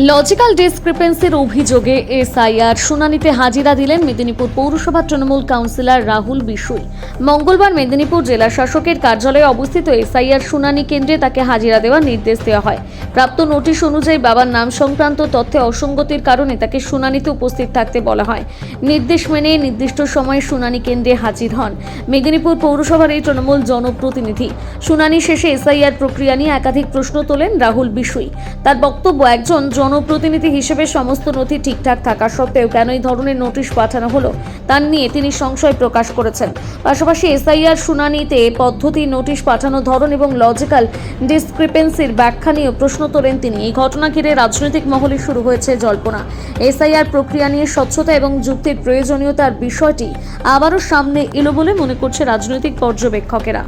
Logical ডিসক্রিপেন্সির অভিযোগে SIR শুনানিতে হাজিরা দিলেন মেদিনীপুর পৌরসভা তৃণমূল কাউন্সিলর রাহুল বিশুই। মঙ্গলবার মেদিনীপুর জেলা শাসকের কার্যালয়ে অবস্থিত এসআইআর শুনানি কেন্দ্রে তাকে হাজিরা দেওয়ার নির্দেশ দেওয়া হয়। প্রাপ্ত নোটিশ অনুযায়ী বাবার নাম সংক্রান্ত তথ্যে অসঙ্গতির কারণে তাকে শুনানিতে উপস্থিত থাকতে বলা হয়। নির্দেশ মেনে নির্দিষ্ট সময়ে শুনানি কেন্দ্রে হাজির হন মেদিনীপুর পৌরসভার এই তৃণমূল জনপ্রতিনিধি। শুনানি শেষে এসআইআর প্রক্রিয়া নিয়ে একাধিক প্রশ্ন তোলেন রাহুল বিশুই। তার বক্তব্য, একজন জনপ্রতিনিধি হিসেবে সমস্ত নথি ঠিকঠাক থাকা সত্ত্বেও কেন এই ধরনের নোটিশ পাঠানো হলো তা নিয়ে তিনি সংশয় প্রকাশ করেছেন। পাশাপাশি এসআইআর শুনানিতে পদ্ধতি, নোটিশ পাঠানোর ধরন এবং লজিক্যাল ডিসক্রিপেন্সির ব্যাখ্যা নিয়ে প্রশ্ন তোলেন তিনি। এই ঘটনা ঘিরে রাজনৈতিক মহলে শুরু হয়েছে জল্পনা। এসআইআর প্রক্রিয়া নিয়ে স্বচ্ছতা এবং যুক্তির প্রয়োজনীয়তার বিষয়টি আবারও সামনে এলো বলে মনে করছে রাজনৈতিক পর্যবেক্ষকেরা।